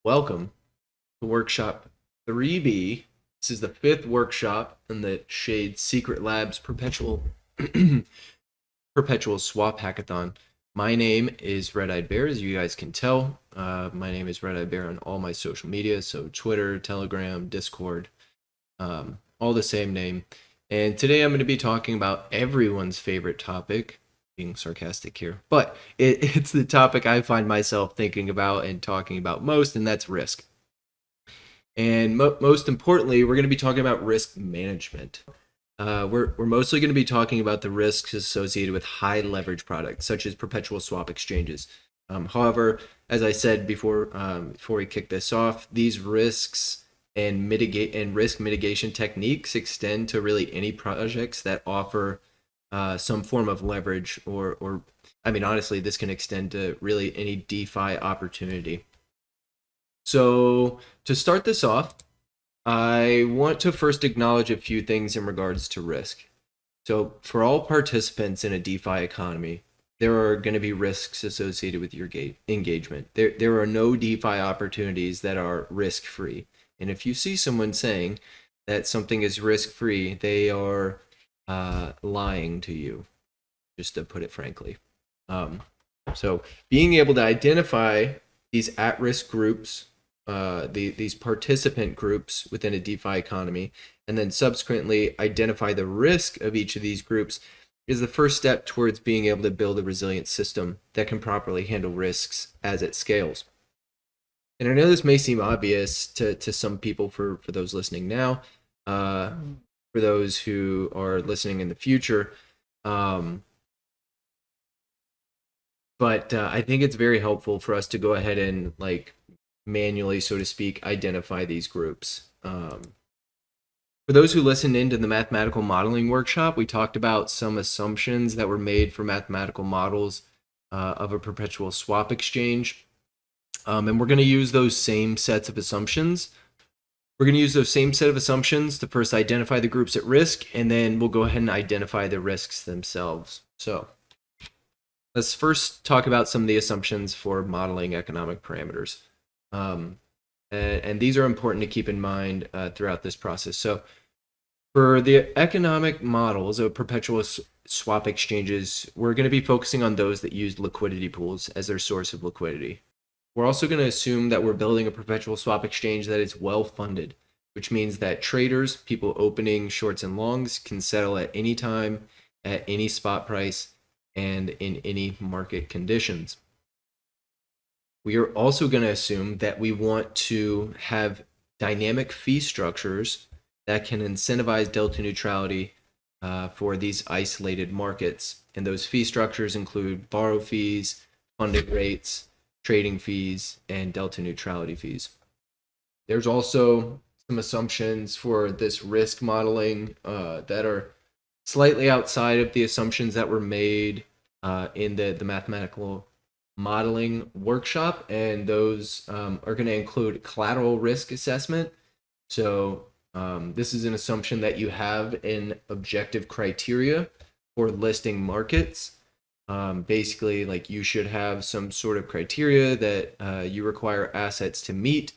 Welcome to workshop 3B. This is the fifth workshop in the Shade Secret Labs Perpetual Swap Hackathon. My name is Red Eyed Bear, as you guys can tell. My name is Red Eyed Bear on all my social media, so Twitter, Telegram, Discord, all the same name. And today I'm going to be talking about everyone's favorite topic, being sarcastic here, but it's the topic I find myself thinking about and talking about most, and that's risk. And most importantly, we're going to be talking about risk management. We're mostly going to be talking about the risks associated with high leverage products, such as perpetual swap exchanges. However, as I said before we kick this off, these risks and risk mitigation techniques extend to really any projects that offer some form of leverage, or I mean, honestly, this can extend to really any DeFi opportunity. So to start this off, I want to first acknowledge a few things in regards to risk. So for all participants in a DeFi economy, there are going to be risks associated with your engagement. There are no DeFi opportunities that are risk-free. And if you see someone saying that something is risk-free, they are lying to you, just to put it frankly. So being able to identify these at-risk groups, these participant groups within a DeFi economy, and then subsequently identify the risk of each of these groups is the first step towards being able to build a resilient system that can properly handle risks as it scales. And I know this may seem obvious to some people for those listening now, for those who are listening in the future, but I think it's very helpful for us to go ahead and manually, so to speak, identify these groups. For those who listened into the mathematical modeling workshop, we talked about some assumptions that were made for mathematical models of a perpetual swap exchange. And we're going to use those same sets of assumptions. We're going to use those same set of assumptions to first identify the groups at risk, and then we'll go ahead and identify the risks themselves. So let's first talk about some of the assumptions for modeling economic parameters. And these are important to keep in mind throughout this process. So for the economic models of perpetual swap exchanges, we're going to be focusing on those that use liquidity pools as their source of liquidity. We're also going to assume that we're building a perpetual swap exchange that is well funded, which means that traders, people opening shorts and longs, can settle at any time, at any spot price, and in any market conditions. We are also going to assume that we want to have dynamic fee structures that can incentivize delta neutrality for these isolated markets. And those fee structures include borrow fees, funding rates, trading fees, and delta neutrality fees. There's also some assumptions for this risk modeling that are slightly outside of the assumptions that were made in the mathematical modeling workshop, and those are going to include collateral risk assessment. So this is an assumption that you have in objective criteria for listing markets. Basically, you should have some sort of criteria that you require assets to meet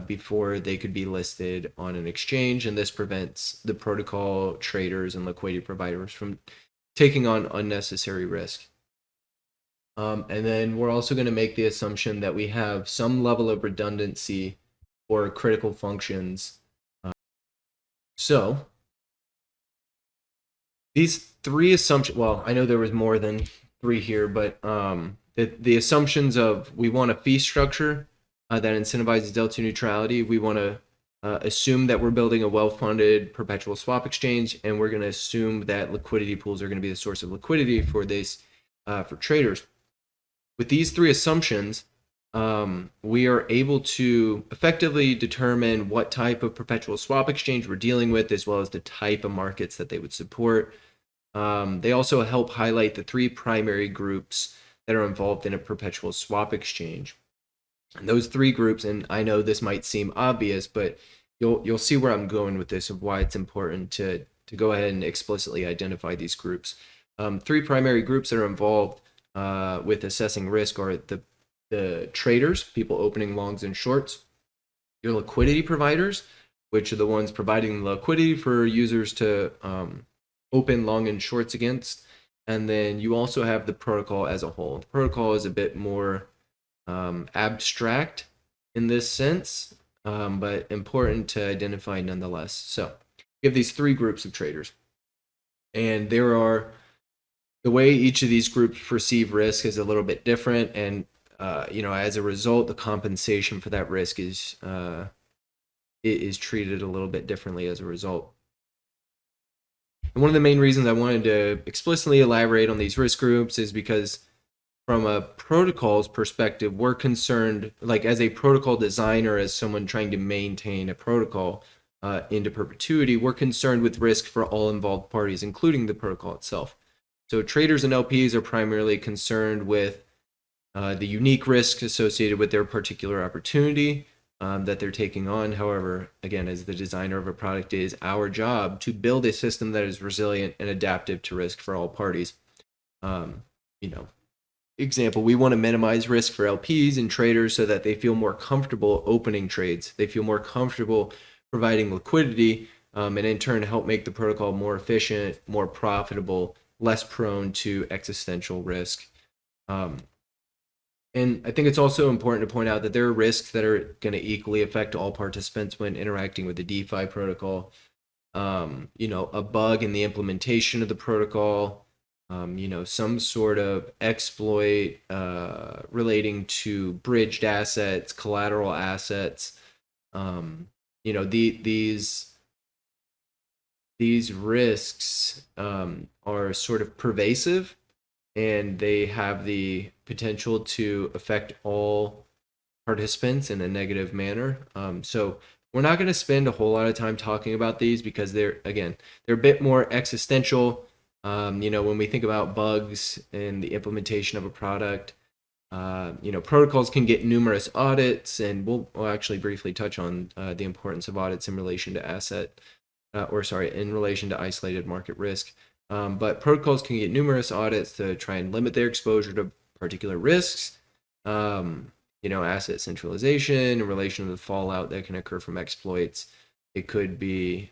before they could be listed on an exchange, and this prevents the protocol traders and liquidity providers from taking on unnecessary risk. And then we're also going to make the assumption that we have some level of redundancy for critical functions. So these three assumptions, well, I know there was more than three here, but the assumptions of we want a fee structure that incentivizes delta neutrality. We want to assume that we're building a well-funded perpetual swap exchange, and we're going to assume that liquidity pools are going to be the source of liquidity for this for traders. With these three assumptions, we are able to effectively determine what type of perpetual swap exchange we're dealing with, as well as the type of markets that they would support. They also help highlight the three primary groups that are involved in a perpetual swap exchange. And those three groups, and I know this might seem obvious, but you'll see where I'm going with this, of why it's important to go ahead and explicitly identify these groups. Three primary groups that are involved with assessing risk are the the traders, people opening longs and shorts, your liquidity providers, which are the ones providing the liquidity for users to open long and shorts against. And then you also have the protocol as a whole. The protocol is a bit more abstract in this sense, but important to identify nonetheless. So you have these three groups of traders. And there are, the way each of these groups perceive risk is a little bit different. And, as a result, the compensation for that risk is treated a little bit differently as a result. And one of the main reasons I wanted to explicitly elaborate on these risk groups is because from a protocol's perspective, we're concerned, like as a protocol designer, as someone trying to maintain a protocol into perpetuity, we're concerned with risk for all involved parties, including the protocol itself. So traders and LPs are primarily concerned with the unique risk associated with their particular opportunity that they're taking on. However, again, as the designer of a product, it is our job to build a system that is resilient and adaptive to risk for all parties. Example, we want to minimize risk for LPs and traders so that they feel more comfortable opening trades. They feel more comfortable providing liquidity, and in turn help make the protocol more efficient, more profitable, less prone to existential risk. And I think it's also important to point out that there are risks that are going to equally affect all participants when interacting with the DeFi protocol. A bug in the implementation of the protocol, some sort of exploit relating to bridged assets, collateral assets. These risks are sort of pervasive, and they have the potential to affect all participants in a negative manner. So we're not going to spend a whole lot of time talking about these because they're a bit more existential. When we think about bugs and the implementation of a product, protocols can get numerous audits, and we'll actually briefly touch on the importance of audits in relation to in relation to isolated market risk. But protocols can get numerous audits to try and limit their exposure to particular risks, asset centralization in relation to the fallout that can occur from exploits. It could be,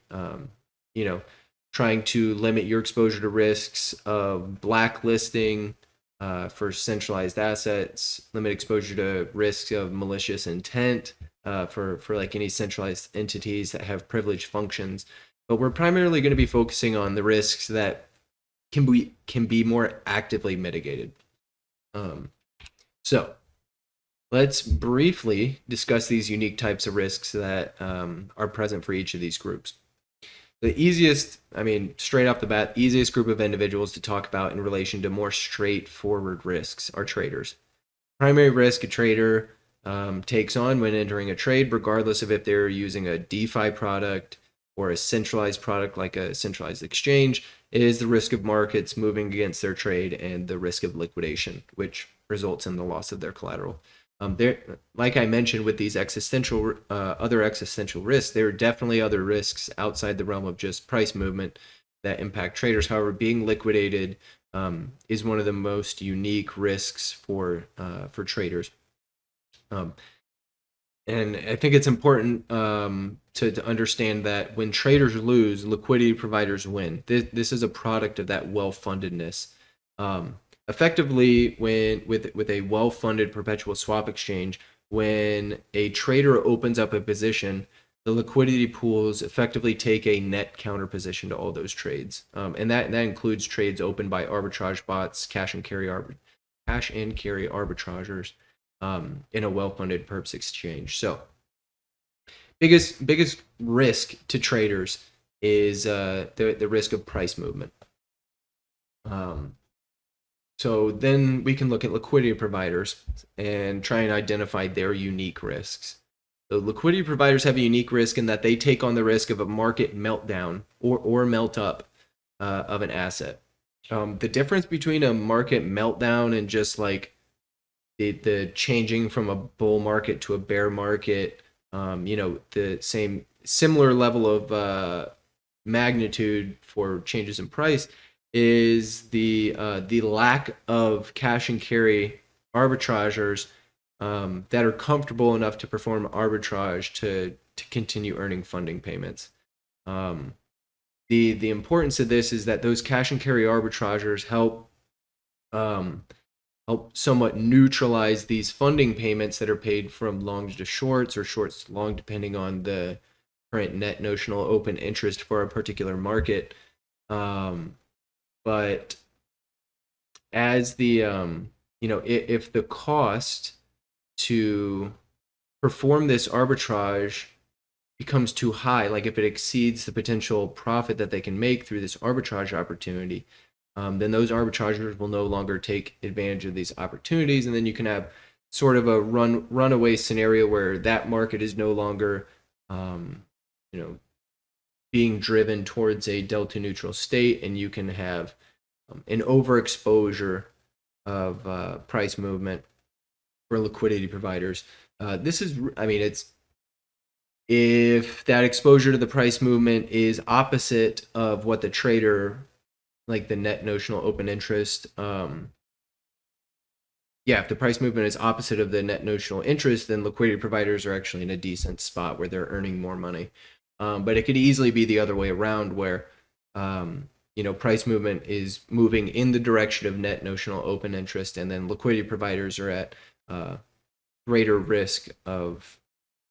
trying to limit your exposure to risks of blacklisting for centralized assets, limit exposure to risks of malicious intent for like any centralized entities that have privileged functions. But we're primarily going to be focusing on the risks that can be more actively mitigated. So let's briefly discuss these unique types of risks that are present for each of these groups. The easiest, straight off the bat, easiest group of individuals to talk about in relation to more straightforward risks are traders. Primary risk a trader takes on when entering a trade, regardless of if they're using a DeFi product or a centralized product like a centralized exchange, is the risk of markets moving against their trade and the risk of liquidation, which results in the loss of their collateral. Like I mentioned, with these other existential risks, there are definitely other risks outside the realm of just price movement that impact traders. However, being liquidated is one of the most unique risks for traders. And I think it's important to understand that when traders lose, liquidity providers win. This is a product of that well-fundedness. Effectively, with a well-funded perpetual swap exchange, when a trader opens up a position, the liquidity pools effectively take a net counter position to all those trades, and that includes trades opened by arbitrage bots, cash and carry arbitrageurs in a well-funded Perps exchange. So, biggest risk to traders is the risk of price movement. So then we can look at liquidity providers and try and identify their unique risks. The liquidity providers have a unique risk in that they take on the risk of a market meltdown or melt up of an asset. The difference between a market meltdown and just like the changing from a bull market to a bear market, the similar level of magnitude for changes in price is the lack of cash and carry arbitrageurs that are comfortable enough to perform arbitrage to continue earning funding payments. The importance of this is that those cash and carry arbitrageurs um, help somewhat neutralize these funding payments that are paid from longs to shorts or shorts to long, depending on the current net notional open interest for a particular market. But as the if the cost to perform this arbitrage becomes too high, like if it exceeds the potential profit that they can make through this arbitrage opportunity, then those arbitrageurs will no longer take advantage of these opportunities, and then you can have sort of a runaway scenario where that market is no longer, you know, being driven towards a delta neutral state, and you can have an overexposure of price movement for liquidity providers. This is, I mean, it's if that exposure to the price movement is opposite of what the trader, like the net notional open interest, if the price movement is opposite of the net notional interest, then liquidity providers are actually in a decent spot where they're earning more money. But it could easily be the other way around, where price movement is moving in the direction of net notional open interest, and then liquidity providers are at greater risk of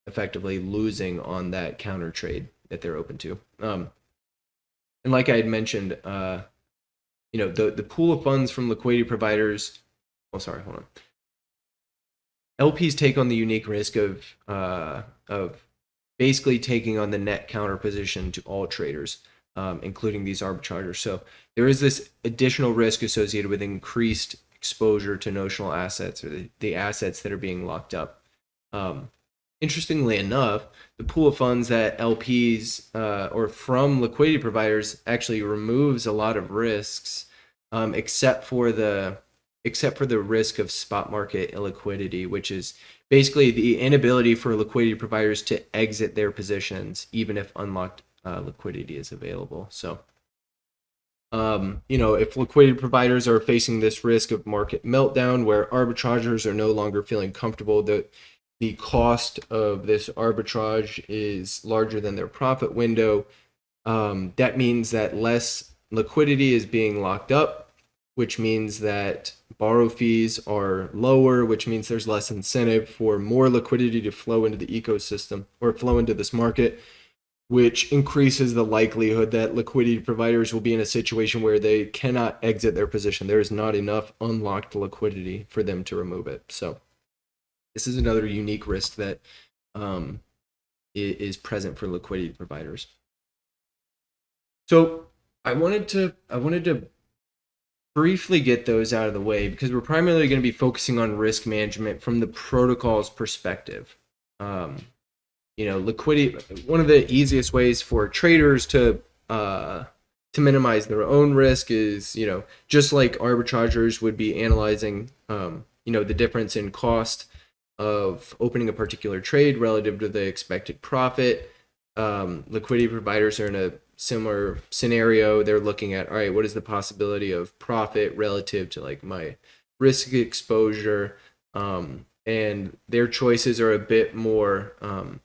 effectively losing on that counter trade that they're open to. And like I had mentioned, the pool of funds from liquidity providers. Oh, sorry, hold on. LPs take on the unique risk of basically taking on the net counter position to all traders, including these arbitrageurs. So there is this additional risk associated with increased exposure to notional assets, or the assets that are being locked up. Interestingly enough, the pool of funds that LPs or from liquidity providers actually removes a lot of risks, except for the risk of spot market illiquidity, which is basically the inability for liquidity providers to exit their positions even if unlocked liquidity is available. So, if liquidity providers are facing this risk of market meltdown where arbitrageurs are no longer feeling comfortable that the cost of this arbitrage is larger than their profit window, that means that less liquidity is being locked up, which means that borrow fees are lower, which means there's less incentive for more liquidity to flow into the ecosystem or flow into this market, which increases the likelihood that liquidity providers will be in a situation where they cannot exit their position. There is not enough unlocked liquidity for them to remove it. So this is another unique risk that is present for liquidity providers. So I wanted to briefly get those out of the way because we're primarily going to be focusing on risk management from the protocol's perspective. Liquidity. One of the easiest ways for traders to minimize their own risk is, just like arbitrageurs would be analyzing, the difference in cost of opening a particular trade relative to the expected profit. Liquidity providers are in a similar scenario. They're looking at, all right, what is the possibility of profit relative to like my risk exposure? And their choices are a bit more, well,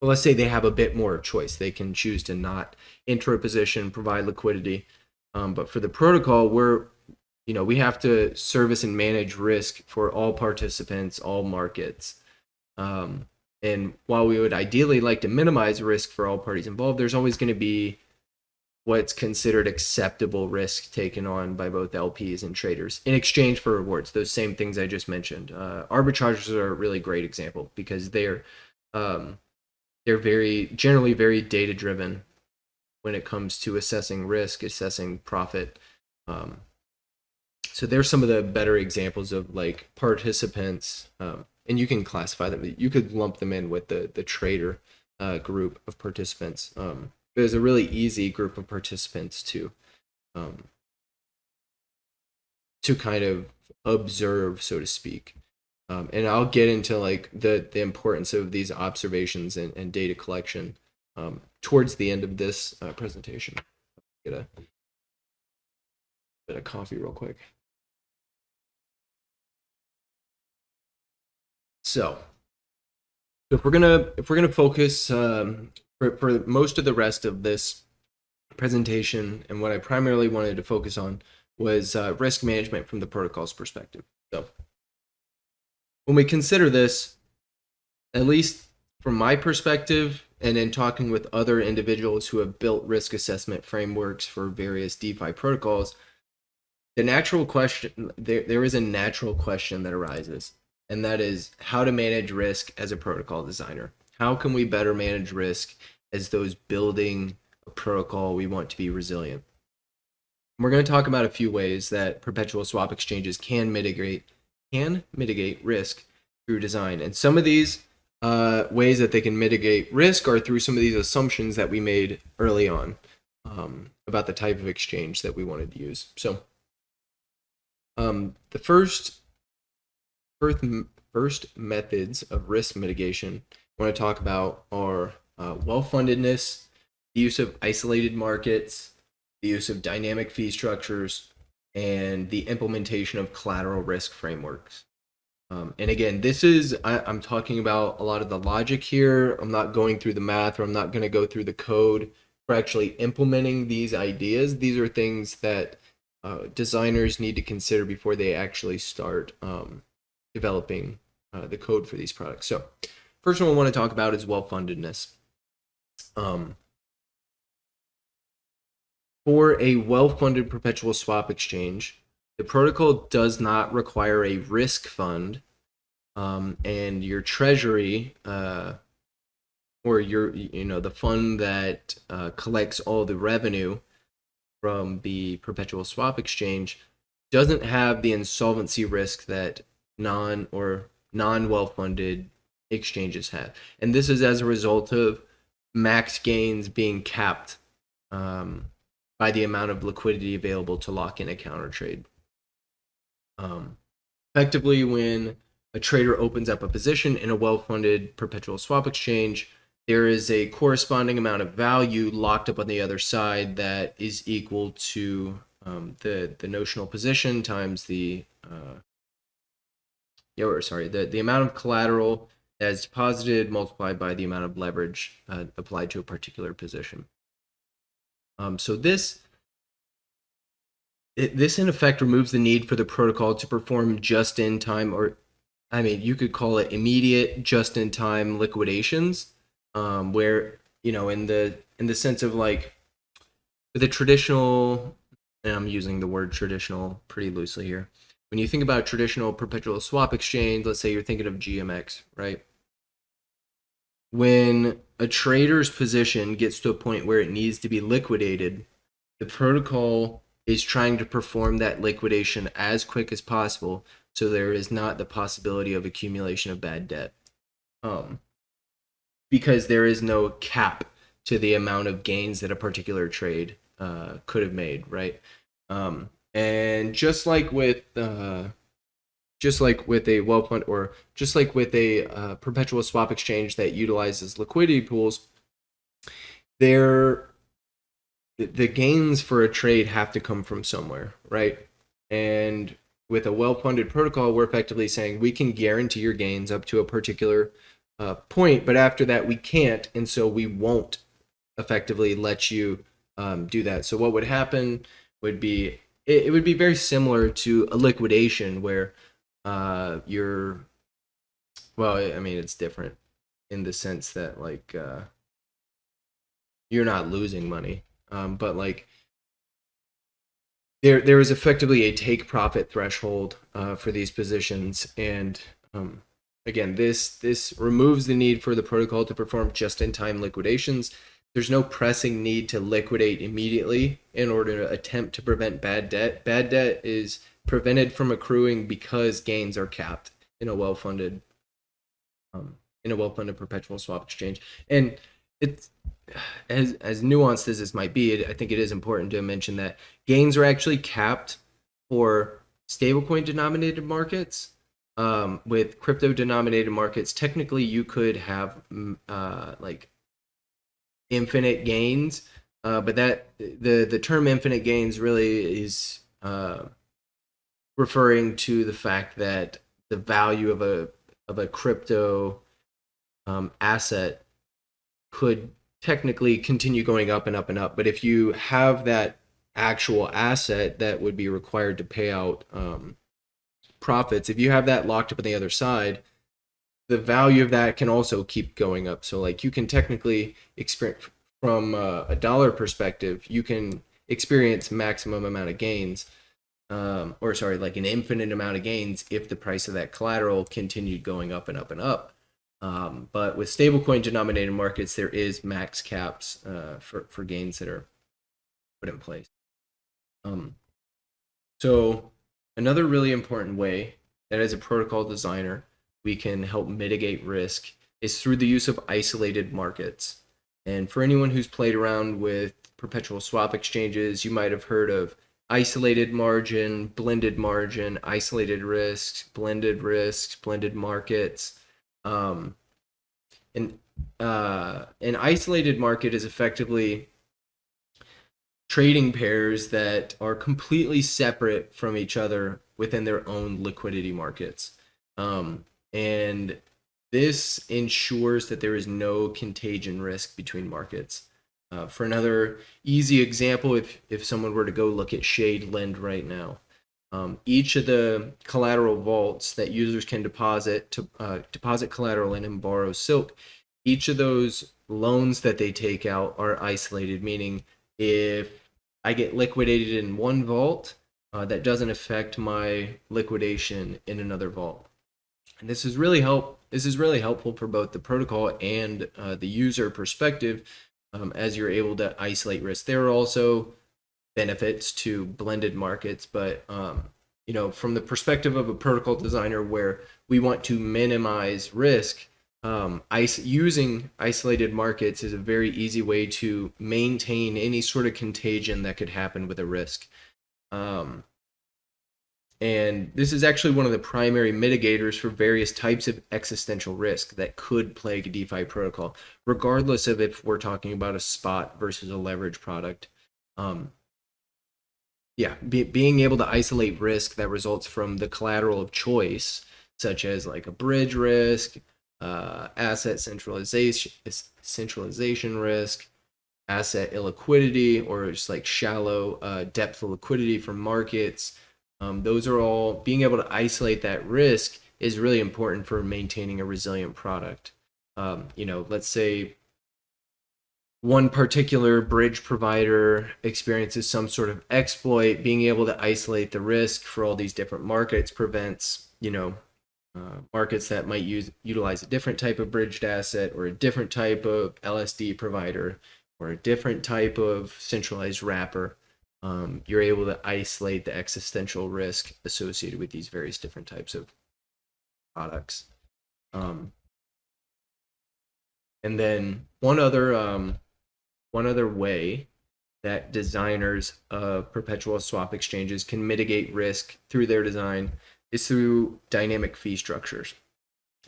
let's say they have a bit more choice. They can choose to not enter a position, provide liquidity. But for the protocol, we have to service and manage risk for all participants, all markets. And while we would ideally like to minimize risk for all parties involved, there's always going to be what's considered acceptable risk taken on by both LPs and traders in exchange for rewards. Those same things I just mentioned. Arbitrageurs are a really great example because they're generally very data driven when it comes to assessing risk, assessing profit. So there's some of the better examples of like participants, and you can classify them. You could lump them in with the trader group of participants. There's a really easy group of participants to kind of observe, so to speak. And I'll get into like the importance of these observations and data collection towards the end of this presentation. Get a bit of coffee real quick. So if we're gonna focus for most of the rest of this presentation, and what I primarily wanted to focus on was risk management from the protocol's perspective. So when we consider this, at least from my perspective, and in talking with other individuals who have built risk assessment frameworks for various DeFi protocols, the natural question there is a natural question that arises, and that is how to manage risk as a protocol designer. How can we better manage risk as those building a protocol we want to be resilient? We're going to talk about a few ways that perpetual swap exchanges can mitigate risk through design, and some of these ways that they can mitigate risk are through some of these assumptions that we made early on about the type of exchange that we wanted to use. So the first methods of risk mitigation I want to talk about are well-fundedness, the use of isolated markets, the use of dynamic fee structures, and the implementation of collateral risk frameworks. And again, I'm talking about a lot of the logic here. I'm not going through the math, or I'm not going to go through the code for actually implementing these ideas. These are things that designers need to consider before they actually start developing the code for these products. So first one I want to talk about is well-fundedness. For a well-funded perpetual swap exchange, the protocol does not require a risk fund, and your treasury, or the fund that collects all the revenue from the perpetual swap exchange, doesn't have the insolvency risk that non-well-funded exchanges have. And this is as a result of max gains being capped by the amount of liquidity available to lock in a counter trade. Effectively, when a trader opens up a position in a well-funded perpetual swap exchange, there is a corresponding amount of value locked up on the other side that is equal to the notional position times the amount of collateral that is deposited multiplied by the amount of leverage applied to a particular position. So this in effect removes the need for the protocol to perform just-in-time, or you could call it immediate just-in-time liquidations, where in the sense of like the traditional, and I'm using the word traditional pretty loosely here. When you think about traditional perpetual swap exchange, let's say you're thinking of GMX, right? When a trader's position gets to a point where it needs to be liquidated, the protocol is trying to perform that liquidation as quick as possible, so there is not the possibility of accumulation of bad debt, because there is no cap to the amount of gains that a particular trade could have made, right? And just like with a well-funded, or just like with a perpetual swap exchange that utilizes liquidity pools, the gains for a trade have to come from somewhere, right? And with a well-funded protocol, we're effectively saying we can guarantee your gains up to a particular point, but after that we can't, and so we won't effectively let you do that. So what would happen would be, it would be very similar to a liquidation where it's different in the sense that like you're not losing money, but like there is effectively a take profit threshold for these positions, and again, this removes the need for the protocol to perform just-in-time liquidations. There's no pressing need to liquidate immediately in order to attempt to prevent bad debt. Bad debt is prevented from accruing because gains are capped in a well-funded perpetual swap exchange. And it's as nuanced as this might be, I think it is important to mention that gains are actually capped for stablecoin denominated markets. With crypto denominated markets, technically you could have like infinite gains, but that the term infinite gains really is referring to the fact that the value of a crypto asset could technically continue going up and up and up. But if you have that actual asset that would be required to pay out profits, if you have that locked up on the other side, the value of that can also keep going up. So like you can technically experience from a dollar perspective, you can experience maximum amount of gains, or sorry, like an infinite amount of gains if the price of that collateral continued going up and up and up. But with stablecoin denominated markets, there is max caps for gains that are put in place. So another really important way that as a protocol designer, we can help mitigate risk is through the use of isolated markets. And for anyone who's played around with perpetual swap exchanges, you might have heard of isolated margin, isolated risks, blended markets. And an isolated market is effectively trading pairs that are completely separate from each other within their own liquidity markets. And this ensures that there is no contagion risk between markets. For another easy example, if someone were to go look at Shade Lend right now, each of the collateral vaults that users can deposit collateral in and borrow Silk, each of those loans that they take out are isolated, meaning if I get liquidated in one vault, that doesn't affect my liquidation in another vault. And this is really helpful for both the protocol and the user perspective, as you're able to isolate risk. There are also benefits to blended markets, but from the perspective of a protocol designer where we want to minimize risk, using isolated markets is a very easy way to maintain any sort of contagion that could happen with a risk. And this is actually one of the primary mitigators for various types of existential risk that could plague a DeFi protocol, regardless of if we're talking about a spot versus a leverage product. Being able to isolate risk that results from the collateral of choice, such as like a bridge risk, asset centralization risk, asset illiquidity, or just like shallow depth of liquidity from markets. Those are all, being able to isolate that risk is really important for maintaining a resilient product. Let's say one particular bridge provider experiences some sort of exploit, being able to isolate the risk for all these different markets prevents, markets that might utilize a different type of bridged asset or a different type of LSD provider or a different type of centralized wrapper. You're able to isolate the existential risk associated with these various different types of products. And then one other way that designers of perpetual swap exchanges can mitigate risk through their design is through dynamic fee structures.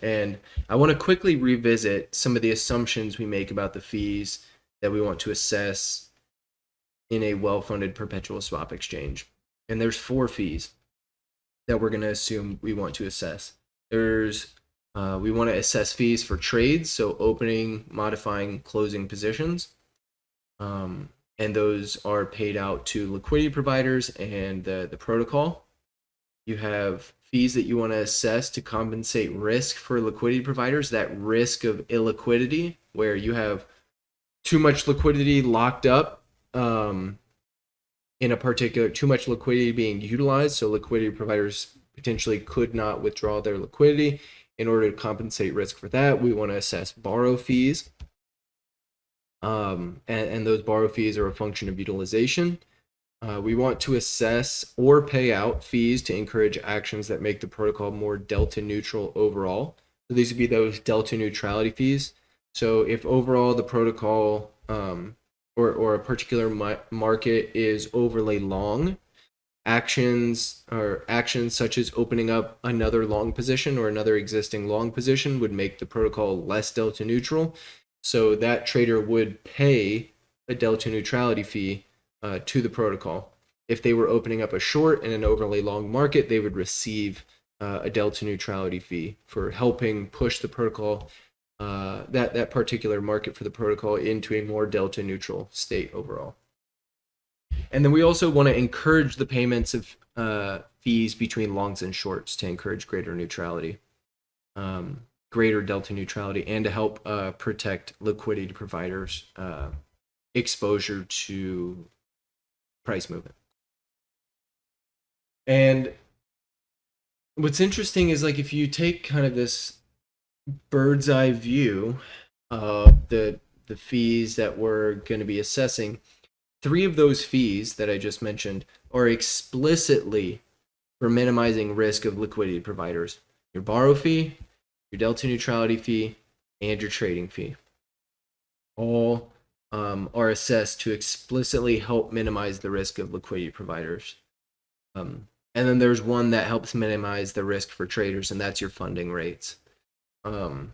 And I want to quickly revisit some of the assumptions we make about the fees that we want to assess in a well-funded perpetual swap exchange. And there's 4 fees that we're going to assume we want to assess. We want to assess fees for trades, so opening, modifying, closing positions. And those are paid out to liquidity providers and the protocol. You have fees that you want to assess to compensate risk for liquidity providers, that risk of illiquidity, where you have too much liquidity locked up in a particular, too much liquidity being utilized, so liquidity providers potentially could not withdraw their liquidity. In order to compensate risk for that, we want to assess borrow fees. And those borrow fees are a function of utilization. We want to assess or pay out fees to encourage actions that make the protocol more delta neutral overall. So these would be those delta neutrality fees. So if overall the protocol or a particular market is overly long, actions such as opening up another long position or another existing long position would make the protocol less delta neutral. So that trader would pay a delta neutrality fee to the protocol. If they were opening up a short in an overly long market, they would receive a delta neutrality fee for helping push the protocol, that particular market for the protocol into a more delta neutral state overall. And then we also want to encourage the payments of fees between longs and shorts to encourage greater neutrality, greater delta neutrality, and to help protect liquidity providers' exposure to price movement. And what's interesting is, like, if you take kind of this bird's eye view of the fees that we're going to be assessing, 3 of those fees that I just mentioned are explicitly for minimizing risk of liquidity providers: your borrow fee, your delta neutrality fee, and your trading fee. All are assessed to explicitly help minimize the risk of liquidity providers. And then there's one that helps minimize the risk for traders, and that's your funding rates. And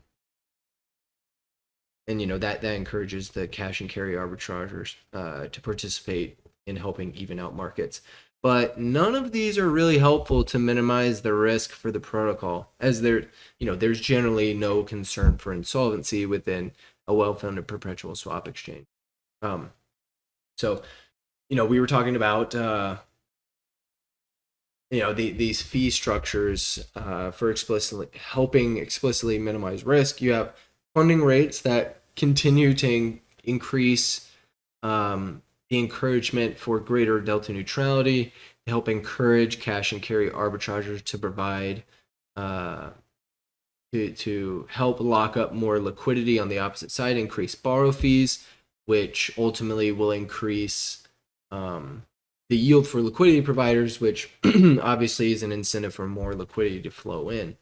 that encourages the cash and carry arbitrageurs to participate in helping even out markets. But none of these are really helpful to minimize the risk for the protocol, as there's generally no concern for insolvency within a well-founded perpetual swap exchange. So we were talking about these fee structures for explicitly minimize risk. You have funding rates that continue to increase the encouragement for greater delta neutrality, to help encourage cash and carry arbitrageurs to provide to help lock up more liquidity on the opposite side, increase borrow fees, which ultimately will increase the yield for liquidity providers, which obviously is an incentive for more liquidity to flow in,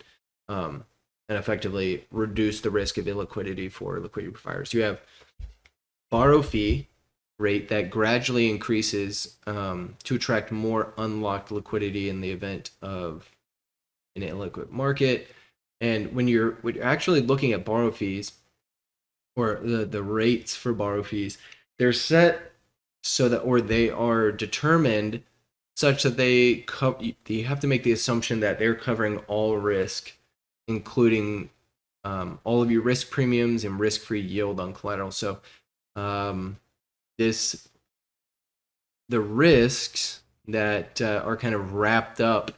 and effectively reduce the risk of illiquidity for liquidity providers. You have borrow fee rate that gradually increases to attract more unlocked liquidity in the event of an illiquid market. And when you're actually looking at borrow fees, or the rates for borrow fees, they're set so that, or they are determined such that you have to make the assumption that they're covering all risk, including all of your risk premiums and risk-free yield on collateral. So the risks that are kind of wrapped up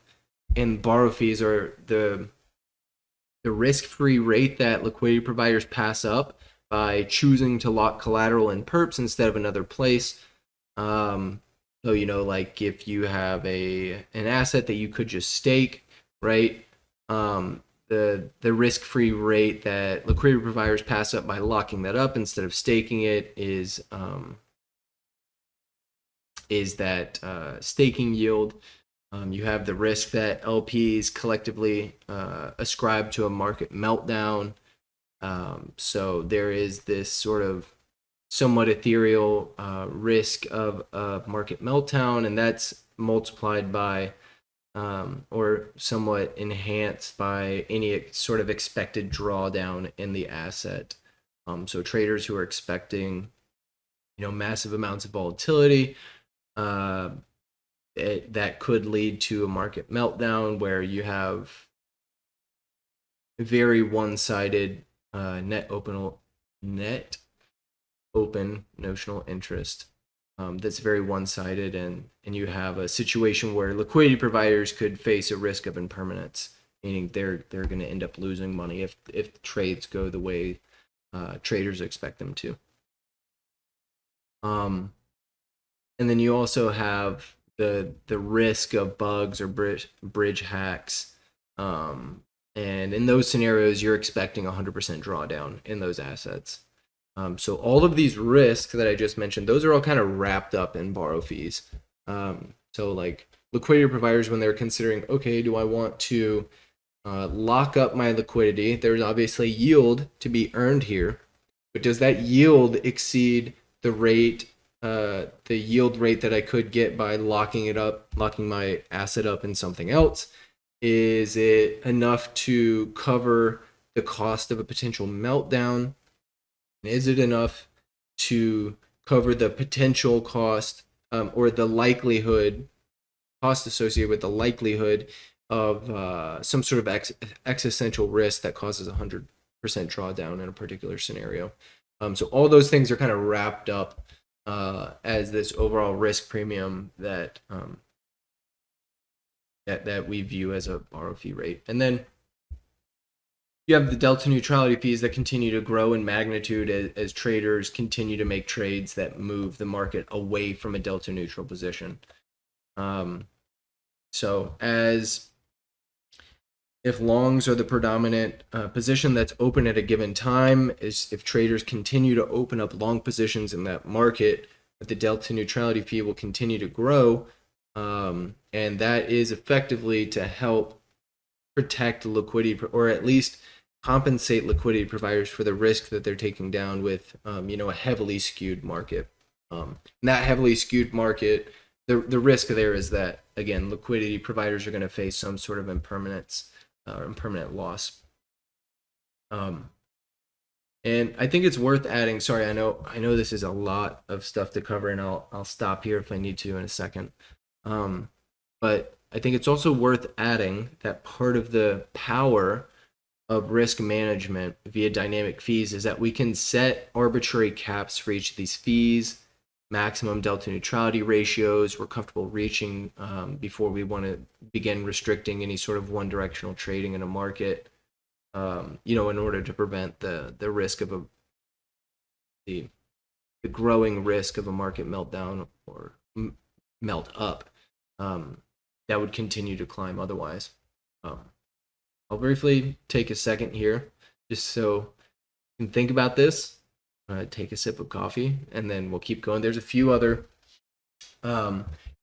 in borrow fees are the risk-free rate that liquidity providers pass up by choosing to lock collateral in Perps instead of another place. So like if you have an asset that you could just stake, right? The risk-free rate that liquidity providers pass up by locking that up instead of staking it is that staking yield. You have the risk that LPs collectively ascribe to a market meltdown. So there is this sort of somewhat ethereal risk of a market meltdown, and that's multiplied by or somewhat enhanced by any sort of expected drawdown in the asset. So traders who are expecting massive amounts of volatility, that could lead to a market meltdown where you have very one-sided net open notional interest that's very one-sided, and you have a situation where liquidity providers could face a risk of impermanence, meaning they're going to end up losing money if trades go the way traders expect them to. And then you also have the risk of bugs or bridge hacks, and in those scenarios you're expecting 100% drawdown in those assets. So all of these risks that I just mentioned, those are all kind of wrapped up in borrow fees. So like liquidity providers, when they're considering, okay, do I want to lock up my liquidity? There's obviously yield to be earned here, but does that yield exceed the yield rate that I could get by locking my asset up in something else? Is it enough to cover the cost of a potential meltdown? Is it enough to cover the potential cost or the likelihood cost associated with the likelihood some sort of existential risk that causes 100% drawdown in a particular scenario. So all those things are kind of wrapped up as this overall risk premium that that we view as a borrow fee rate. And then you have the delta neutrality fees that continue to grow in magnitude as traders continue to make trades that move the market away from a delta neutral position. So as if longs are the predominant position that's open at a given time, if traders continue to open up long positions in that market, the delta neutrality fee will continue to grow. And that is effectively to help protect liquidity, or at least compensate liquidity providers for the risk that they're taking down with, a heavily skewed market. And that heavily skewed market, the risk there is that, again, liquidity providers are going to face some sort of impermanent loss. And I think it's worth adding. Sorry, I know this is a lot of stuff to cover, and I'll stop here if I need to in a second. But I think it's also worth adding that part of the power of risk management via dynamic fees is that we can set arbitrary caps for each of these fees, maximum delta neutrality ratios we're comfortable reaching before we want to begin restricting any sort of one-directional trading in a market, in order to prevent the risk of the growing risk of a market meltdown or melt up that would continue to climb otherwise. I'll briefly take a second here just so you can think about this. Take a sip of coffee, and then we'll keep going. There's a few other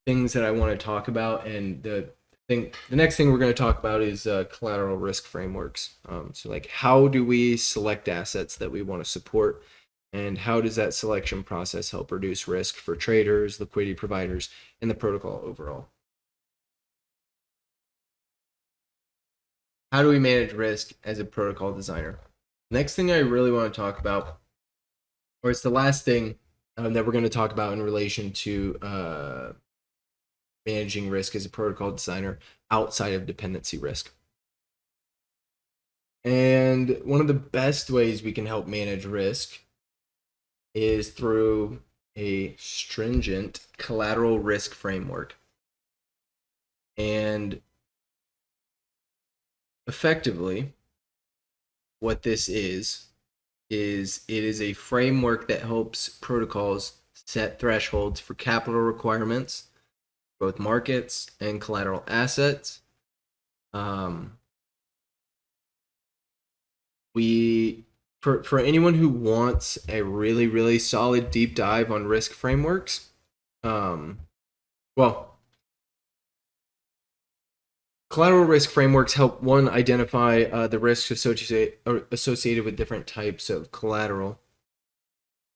things that I want to talk about, and the next thing we're going to talk about is collateral risk frameworks. So like, how do we select assets that we want to support, and how does that selection process help reduce risk for traders, liquidity providers, and the protocol overall? How do we manage risk as a protocol designer? Next thing I really want to talk about, or it's the last thing that we're going to talk about in relation to managing risk as a protocol designer outside of dependency risk. And one of the best ways we can help manage risk is through a stringent collateral risk framework. And effectively, what this is it is a framework that helps protocols set thresholds for capital requirements, both markets and collateral assets. For anyone who wants a really, really solid deep dive on risk frameworks, collateral risk frameworks help one identify the risks associated with different types of collateral.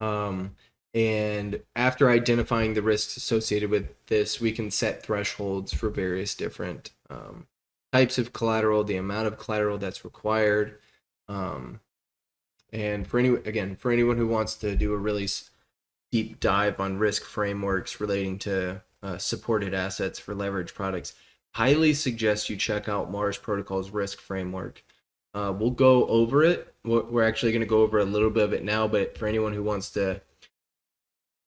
And after identifying the risks associated with this, we can set thresholds for various different types of collateral, the amount of collateral that's required. And for anyone who wants to do a really deep dive on risk frameworks relating to supported assets for leverage products, highly suggest you check out Mars Protocol's risk framework. We'll go over it. We're actually going to go over a little bit of it now, but for anyone who wants a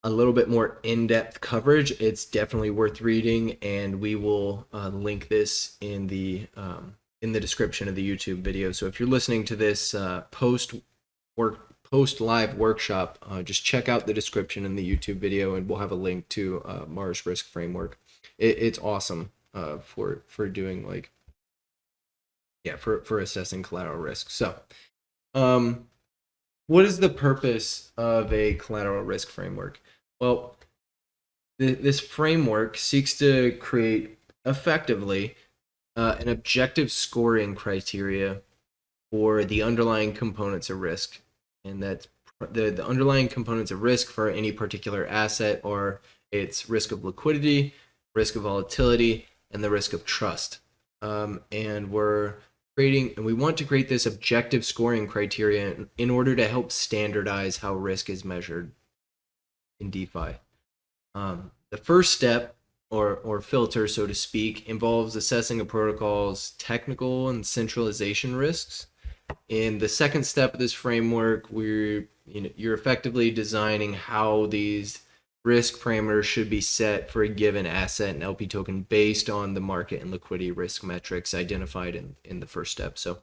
little bit more in-depth coverage, it's definitely worth reading, and we will link this in the description of the YouTube video. So if you're listening to this post live workshop, just check out the description in the YouTube video, and we'll have a link to Mars risk framework. It's awesome. For doing for assessing collateral risk. So what is the purpose of a collateral risk framework? Well, this framework seeks to create effectively an objective scoring criteria for the underlying components of risk, and that's the underlying components of risk for any particular asset are its risk of liquidity, risk of volatility, and the risk of trust. And we want to create this objective scoring criteria in order to help standardize how risk is measured in DeFi. The first step or filter, so to speak, involves assessing a protocol's technical and centralization risks. In the second step of this framework, you're effectively designing how these risk parameters should be set for a given asset and LP token based on the market and liquidity risk metrics identified in the first step. So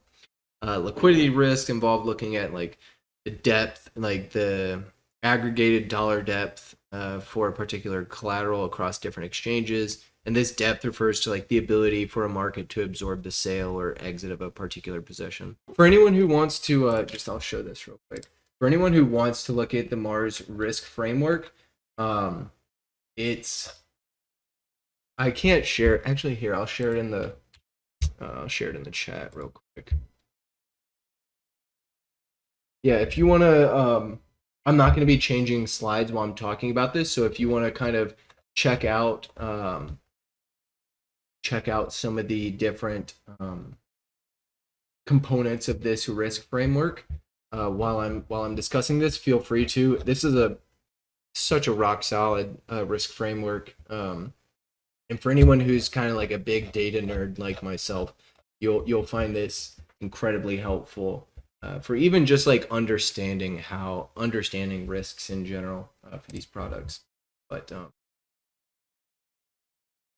liquidity risk involved looking at like the depth, like the aggregated dollar depth for a particular collateral across different exchanges. And this depth refers to like the ability for a market to absorb the sale or exit of a particular position. For anyone who wants to, I'll show this real quick. For anyone who wants to look at the Mars risk framework, I can't share. Actually, here I'll share it in the chat real quick. Yeah, if you want to, I'm not going to be changing slides while I'm talking about this. So if you want to kind of check out some of the different components of this risk framework while I'm discussing this, feel free to. This is such a rock solid risk framework. And for anyone who's kind of like a big data nerd like myself, you'll find this incredibly helpful for even just like understanding risks in general for these products. But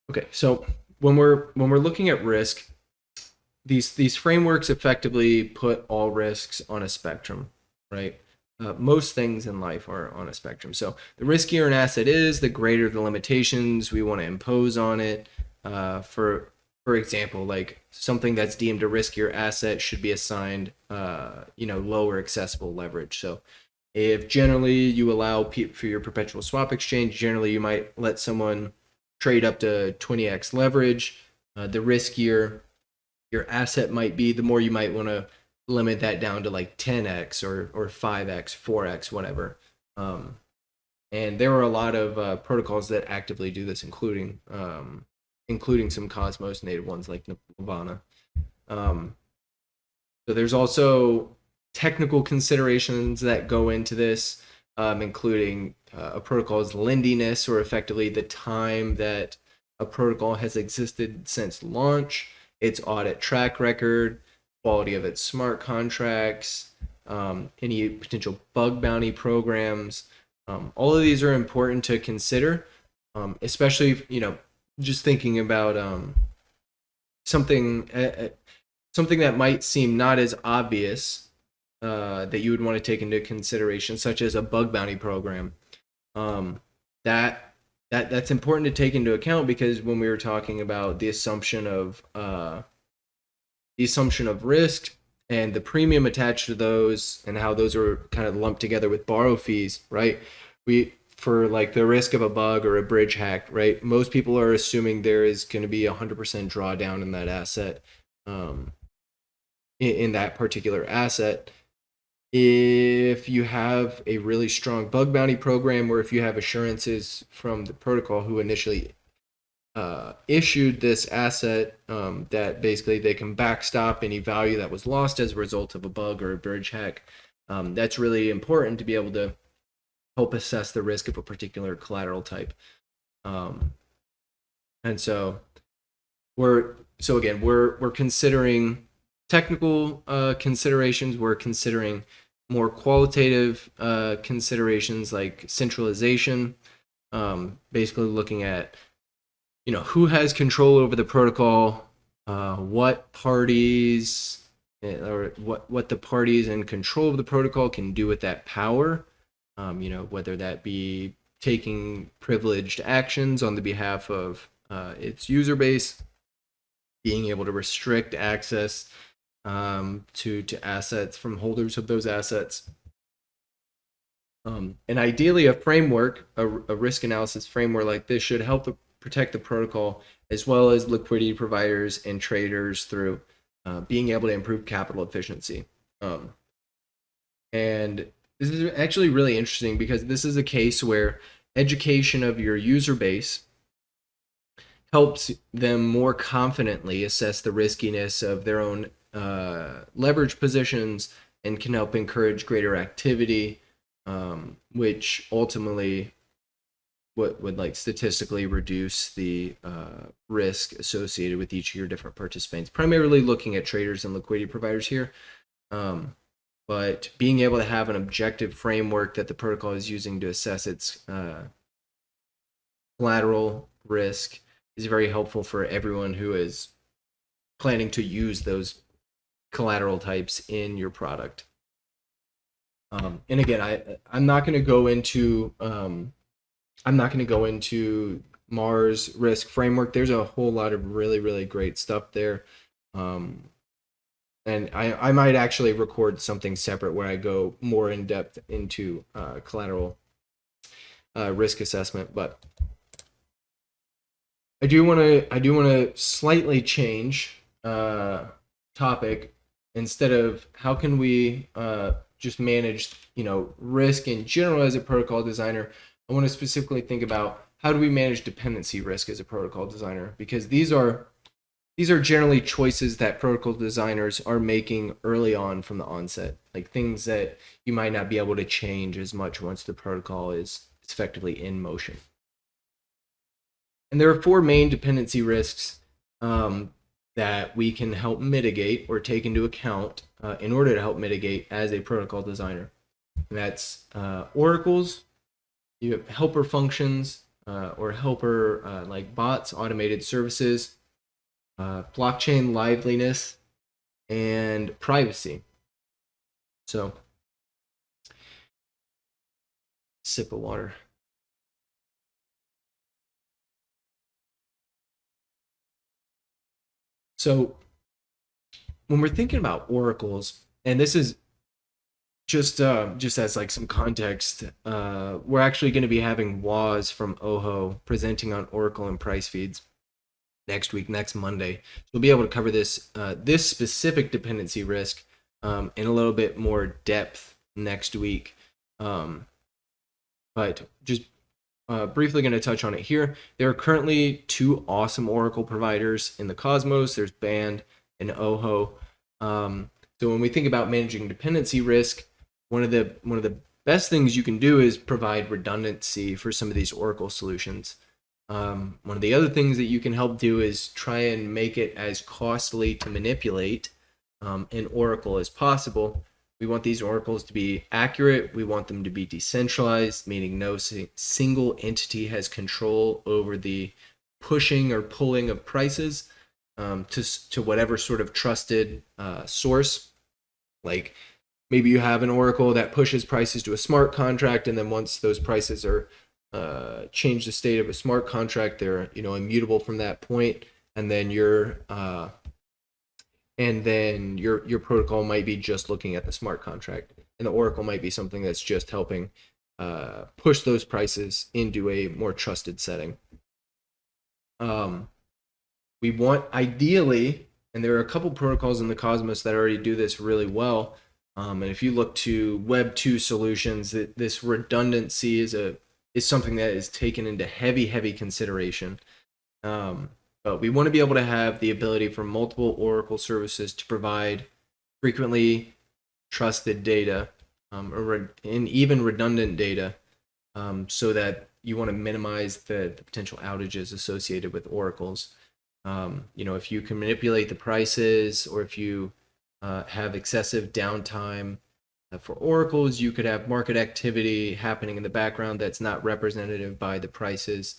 okay, so when we're looking at risk, these frameworks effectively put all risks on a spectrum, right? Most things in life are on a spectrum. So the riskier an asset is, the greater the limitations we want to impose on it. For example, like something that's deemed a riskier asset should be assigned, lower accessible leverage. So if generally you allow for your perpetual swap exchange, generally you might let someone trade up to 20x leverage. The riskier your asset might be, the more you might want to limit that down to like 10x or 5x, 4x, whatever. And there are a lot of protocols that actively do this, including some Cosmos native ones like Nirvana. So there's also technical considerations that go into this, including a protocol's lendiness, or effectively the time that a protocol has existed since launch, its audit track record, quality of its smart contracts, any potential bug bounty programs. All of these are important to consider, especially just thinking about something that might seem not as obvious that you would want to take into consideration, such as a bug bounty program. That's important to take into account, because when we were talking about the assumption of risk and the premium attached to those, and how those are kind of lumped together with borrow fees, right? For like the risk of a bug or a bridge hack, right? Most people are assuming there is going to be 100% drawdown in that asset, in that particular asset. If you have a really strong bug bounty program, or if you have assurances from the protocol who initially issued this asset, that basically they can backstop any value that was lost as a result of a bug or a bridge hack, that's really important to be able to help assess the risk of a particular collateral type. And so we're considering technical considerations. We're considering more qualitative considerations like centralization, basically looking at who has control over the protocol, what parties or what the parties in control of the protocol can do with that power, whether that be taking privileged actions on the behalf of its user base, being able to restrict access to assets from holders of those assets. And ideally, a risk analysis framework like this should help protect the protocol as well as liquidity providers and traders through being able to improve capital efficiency. And this is actually really interesting, because this is a case where education of your user base helps them more confidently assess the riskiness of their own leverage positions, and can help encourage greater activity, which ultimately what would like statistically reduce the risk associated with each of your different participants, primarily looking at traders and liquidity providers here. But being able to have an objective framework that the protocol is using to assess its collateral risk is very helpful for everyone who is planning to use those collateral types in your product. And again, I'm not going to go into Mars risk framework. There's a whole lot of really great stuff there. And I might actually record something separate where I go more in depth into collateral risk assessment. But I do want to slightly change topic. Instead of how can we just manage risk in general as a protocol designer, I want to specifically think about how do we manage dependency risk as a protocol designer, because these are generally choices that protocol designers are making early on from the onset, like things that you might not be able to change as much once the protocol is effectively in motion. And there are 4 main dependency risks that we can help mitigate or take into account in order to help mitigate as a protocol designer. And that's oracles, you have helper functions or helper like bots, automated services, blockchain liveliness, and privacy. So, sip of water. So when we're thinking about oracles, and this is just as like some context, we're actually going to be having Waz from Oho presenting on Oracle and price feeds next week, next Monday. So we'll be able to cover this specific dependency risk in a little bit more depth next week. But just briefly going to touch on it here. There are currently 2 awesome Oracle providers in the Cosmos. There's Band and Oho. So when we think about managing dependency risk, one of the best things you can do is provide redundancy for some of these Oracle solutions. One of the other things that you can help do is try and make it as costly to manipulate an Oracle as possible. We want these oracles to be accurate. We want them to be decentralized, meaning no single entity has control over the pushing or pulling of prices to whatever sort of trusted source. Like maybe you have an oracle that pushes prices to a smart contract, and then once those prices are change the state of a smart contract, they're immutable from that point, and then your protocol might be just looking at the smart contract, and the oracle might be something that's just helping push those prices into a more trusted setting. We want, ideally, and there are a couple protocols in the Cosmos that already do this really well, and if you look to Web 2 solutions, this redundancy is something that is taken into heavy consideration. But we want to be able to have the ability for multiple Oracle services to provide frequently trusted data and even redundant data, so that you want to minimize the potential outages associated with oracles. If you can manipulate the prices, or if you have excessive downtime for oracles, you could have market activity happening in the background that's not representative by the prices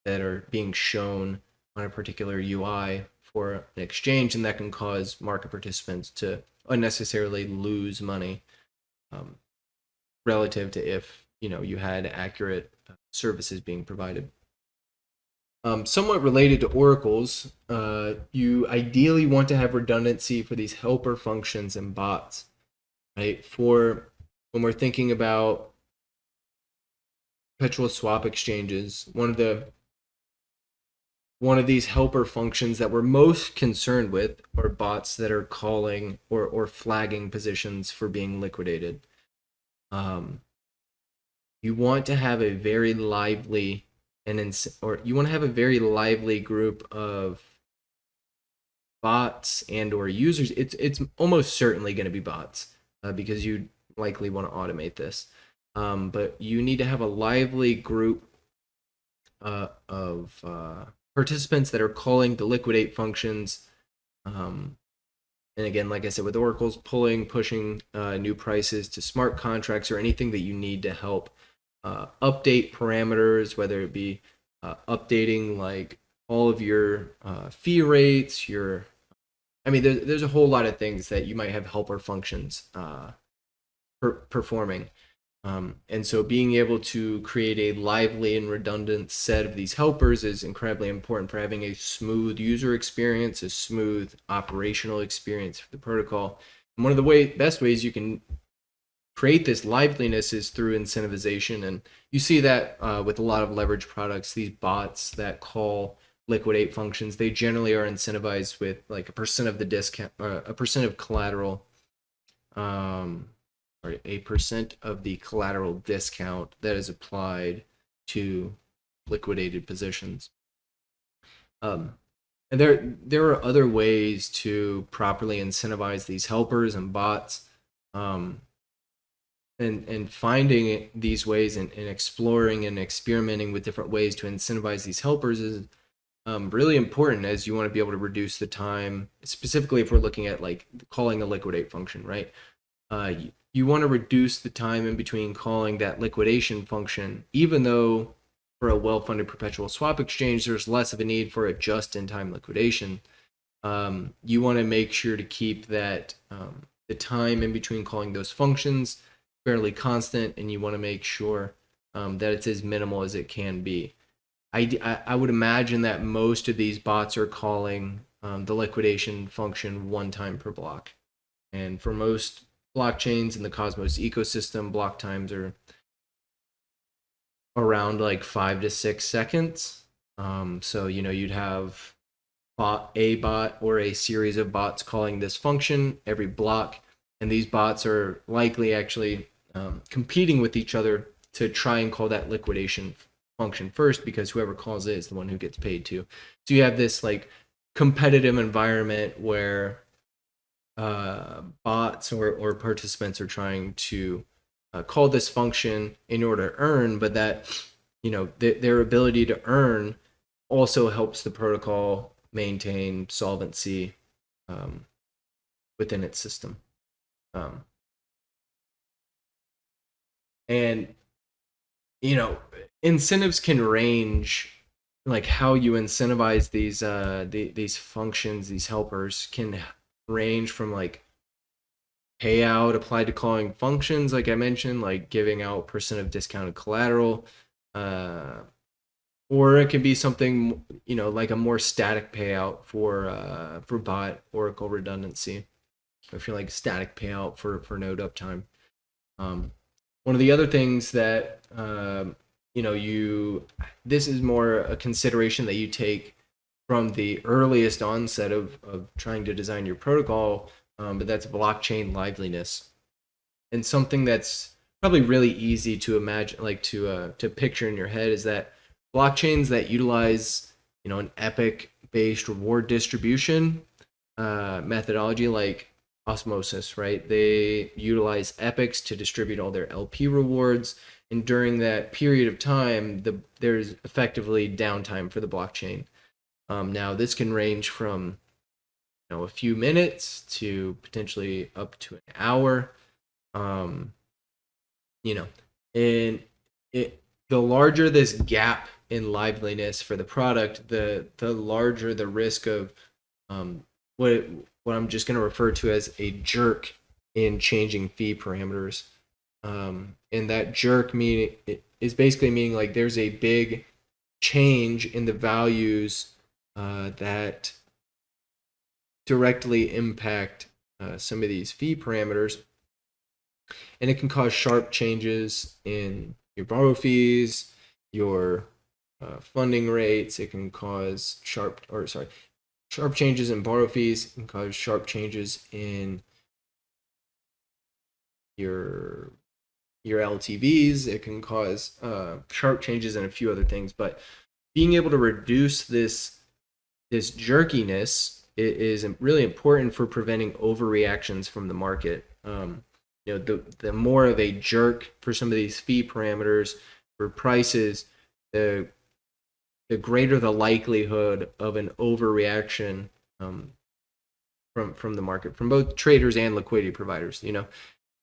that are being shown on a particular UI for an exchange, and that can cause market participants to unnecessarily lose money relative to if you had accurate services being provided. Somewhat related to oracles, you ideally want to have redundancy for these helper functions and bots, right? For when we're thinking about perpetual swap exchanges, one of these helper functions that we're most concerned with are bots that are calling or flagging positions for being liquidated. You want to have a very lively group of bots and or users. It's almost certainly going to be bots because you likely want to automate this. But you need to have a lively group participants that are calling the liquidate functions. And again, like I said, with oracles, pushing new prices to smart contracts or anything that you need to help update parameters, whether it be updating like all of your fee rates, there's a whole lot of things that you might have helper functions performing. And so being able to create a lively and redundant set of these helpers is incredibly important for having a smooth user experience, a smooth operational experience for the protocol. And one of the best ways you can create this liveliness is through incentivization. And you see that with a lot of leverage products, these bots that call liquidate functions, they generally are incentivized with like a percent of the discount, a percent of collateral, or a percent of the collateral discount that is applied to liquidated positions. And there are other ways to properly incentivize these helpers and bots. And finding these ways and exploring and experimenting with different ways to incentivize these helpers is really important, as you want to be able to reduce the time, specifically if we're looking at like calling a liquidate function, right? You want to reduce the time in between calling that liquidation function, even though for a well-funded perpetual swap exchange, there's less of a need for a just-in-time liquidation. You want to make sure to keep that the time in between calling those functions fairly constant, and you want to make sure that it's as minimal as it can be. I would imagine that most of these bots are calling the liquidation function one time per block. And for most blockchains in the Cosmos ecosystem, block times are around like 5 to 6 seconds. So, you'd have a bot or a series of bots calling this function every block. And these bots are likely actually competing with each other to try and call that liquidation function first, because whoever calls it is the one who gets paid to. So you have this like competitive environment where bots or participants are trying to call this function in order to earn, but that their ability to earn also helps the protocol maintain solvency within its system. And incentives can range, like how you incentivize these functions, these helpers can range from like payout applied to calling functions, like I mentioned, like giving out percent of discounted collateral, or it can be something like a more static payout for bot oracle redundancy, if you're like static payout for node uptime. One of the other things that this is more a consideration that you take from the earliest onset of trying to design your protocol, but that's blockchain liveliness. And something that's probably really easy to imagine, like to picture in your head, is that blockchains that utilize an epic based reward distribution methodology, like osmosis, right? They utilize epics to distribute all their LP rewards, and during that period of time, there's effectively downtime for the blockchain. Now this can range from a few minutes to potentially up to an hour. And the larger this gap in liveliness for the product, the larger the risk of what I'm just going to refer to as a jerk in changing fee parameters. And that jerk is basically meaning like there's a big change in the values that directly impact some of these fee parameters. And it can cause sharp changes in your borrow fees, your funding rates. It can cause sharp changes in borrow fees. It can cause sharp changes in your LTVs. It can cause sharp changes in a few other things. But being able to reduce this jerkiness is really important for preventing overreactions from the market. The more of a jerk for some of these fee parameters for prices, the the greater the likelihood of an overreaction from the market, from both traders and liquidity providers.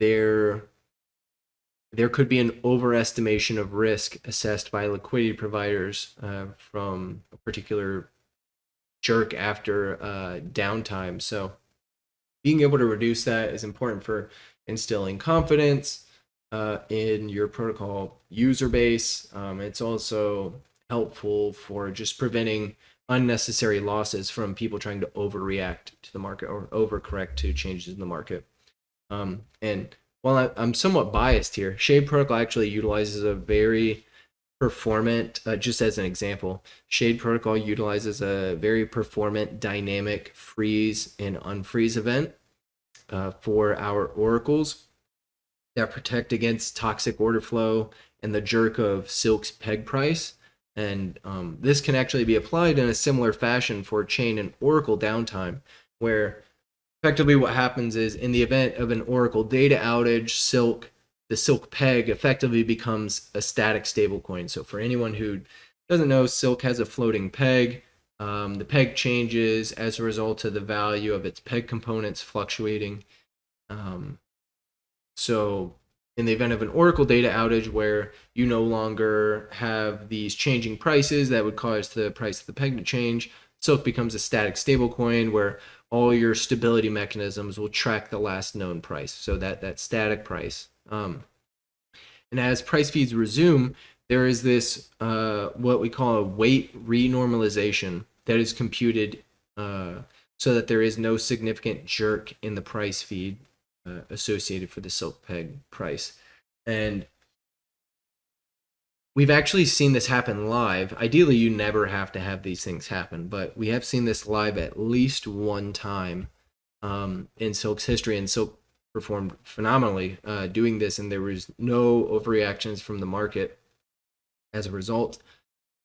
There there could be an overestimation of risk assessed by liquidity providers from a particular jerk after downtime. So being able to reduce that is important for instilling confidence in your protocol user base. It's also helpful for just preventing unnecessary losses from people trying to overreact to the market or overcorrect to changes in the market. And while I'm somewhat biased here, Shade Protocol actually utilizes a very performant, just as an example, Shade Protocol utilizes a very performant dynamic freeze and unfreeze event for our oracles that protect against toxic order flow and the jerk of Silk's peg price. And this can actually be applied in a similar fashion for chain and oracle downtime, where effectively what happens is in the event of an oracle data outage, the Silk peg effectively becomes a static stablecoin. So for anyone who doesn't know, Silk has a floating peg. The peg changes as a result of the value of its peg components fluctuating. So in the event of an oracle data outage where you no longer have these changing prices that would cause the price of the peg to change, Silk becomes a static stablecoin where all your stability mechanisms will track the last known price. So that static price. And as price feeds resume, there is this what we call a weight renormalization that is computed so that there is no significant jerk in the price feed associated for the Silk peg price. And we've actually seen this happen live. Ideally, you never have to have these things happen, but we have seen this live at least one time in Silk's history, and Silk performed phenomenally doing this, and there was no overreactions from the market as a result.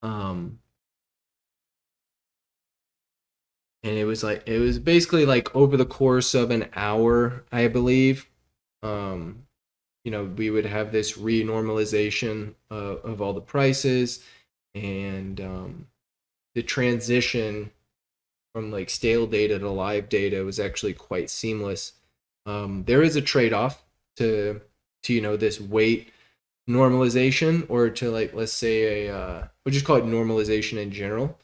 And it was basically like over the course of an hour, I believe. We would have this renormalization of all the prices, and the transition from like stale data to live data was actually quite seamless. There is a trade-off to this weight normalization, or to, like, let's say we'll just call it normalization in general.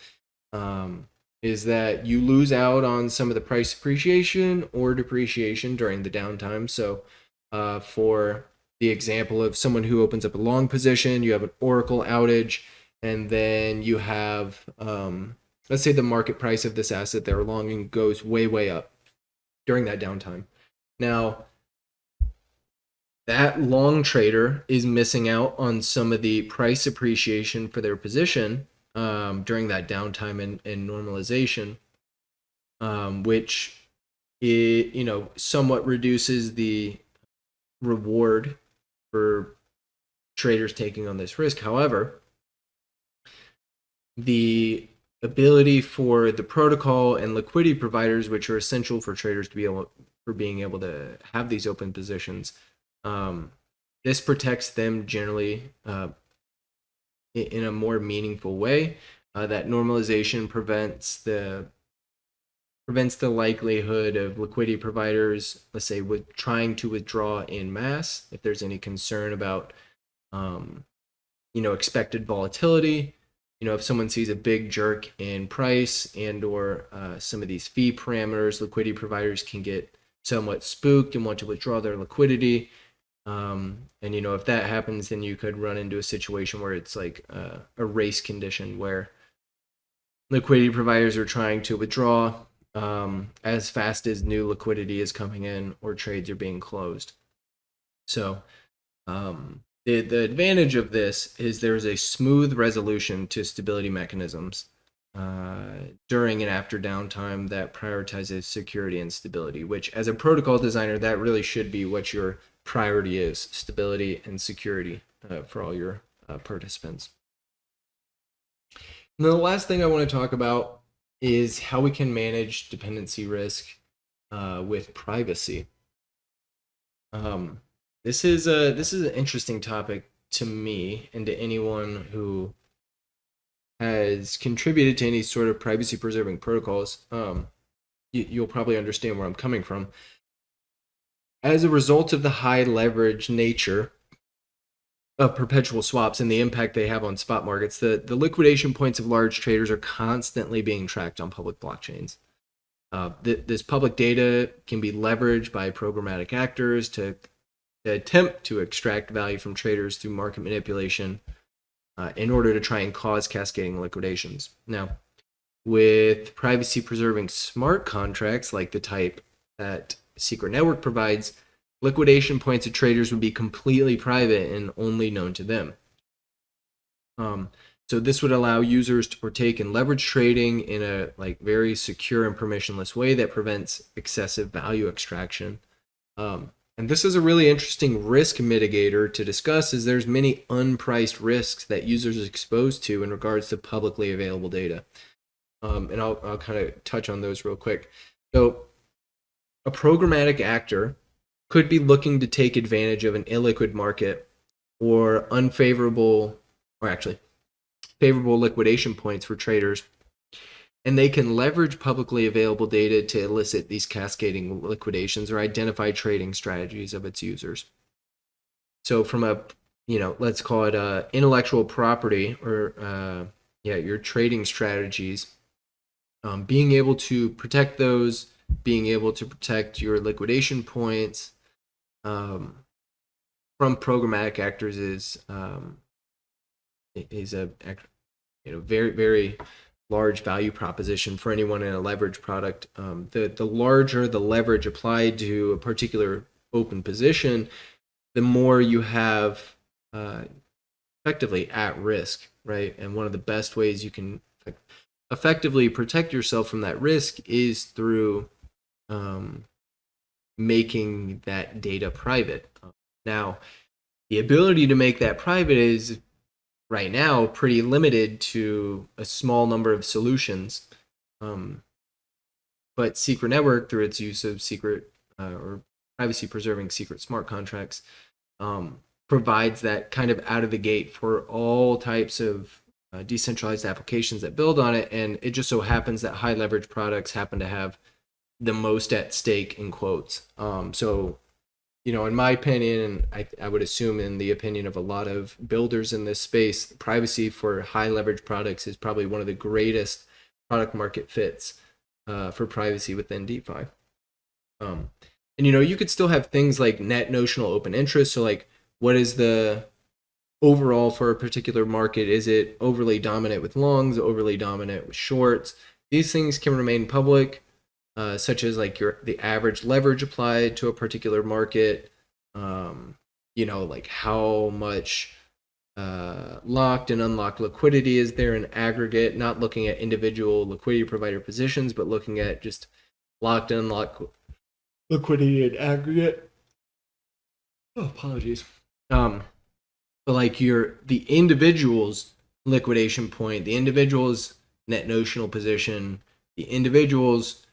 Is that you lose out on some of the price appreciation or depreciation during the downtime. So for the example of someone who opens up a long position, you have an oracle outage, and then you have let's say the market price of this asset they're longing goes way up during that downtime. Now, that long trader is missing out on some of the price appreciation for their position during that downtime and normalization, which somewhat reduces the reward for traders taking on this risk. However, the ability for the protocol and liquidity providers, which are essential for traders to being able to have these open positions, this protects them generally in a more meaningful way. That normalization prevents the likelihood of liquidity providers, let's say, trying to withdraw in mass if there's any concern about expected volatility. If someone sees a big jerk in price and or some of these fee parameters, liquidity providers can get somewhat spooked and want to withdraw their liquidity. And if that happens, then you could run into a situation where it's like a race condition where liquidity providers are trying to withdraw as fast as new liquidity is coming in or trades are being closed. So the advantage of this is there's a smooth resolution to stability mechanisms during and after downtime that prioritizes security and stability, which, as a protocol designer, that really should be what your priority is: stability and security for all your participants. And then the last thing I want to talk about is how we can manage dependency risk with privacy. This is an interesting topic to me and to anyone who has contributed to any sort of privacy preserving protocols, you'll probably understand where I'm coming from. As a result of the high leverage nature of perpetual swaps and the impact they have on spot markets, the liquidation points of large traders are constantly being tracked on public blockchains. This public data can be leveraged by programmatic actors to attempt to extract value from traders through market manipulation in order to try and cause cascading liquidations. Now, with privacy preserving smart contracts like the type that Secret Network provides, liquidation points of traders would be completely private and only known to them. So this would allow users to partake in leverage trading in a very secure and permissionless way that prevents excessive value extraction. And this is a really interesting risk mitigator to discuss, as there's many unpriced risks that users are exposed to in regards to publicly available data. And I'll kind of touch on those real quick. So a programmatic actor could be looking to take advantage of an illiquid market or favorable liquidation points for traders, and they can leverage publicly available data to elicit these cascading liquidations or identify trading strategies of its users. So from let's call it intellectual property or your trading strategies, being able to protect those, being able to protect your liquidation points from programmatic actors is a very, very large value proposition for anyone in a leverage product. The larger the leverage applied to a particular open position, the more you have effectively at risk, right? And one of the best ways you can effectively protect yourself from that risk is through making that data private. Now, the ability to make that private is right now pretty limited to a small number of solutions. But Secret Network, through its use of secret or privacy preserving secret smart contracts, provides that kind of out of the gate for all types of decentralized applications that build on it. And it just so happens that high leverage products happen to have the most at stake, in quotes. So, in my opinion, and I would assume in the opinion of a lot of builders in this space, privacy for high leverage products is probably one of the greatest product market fits for privacy within DeFi. And you could still have things like net notional open interest. So what is the overall for a particular market? Is it overly dominant with longs, overly dominant with shorts? These things can remain public. Such as the average leverage applied to a particular market, how much locked and unlocked liquidity is there in aggregate, not looking at individual liquidity provider positions, but looking at just locked and unlocked liquidity in aggregate. Oh, apologies. But the individual's liquidation point, the individual's net notional position, the individual's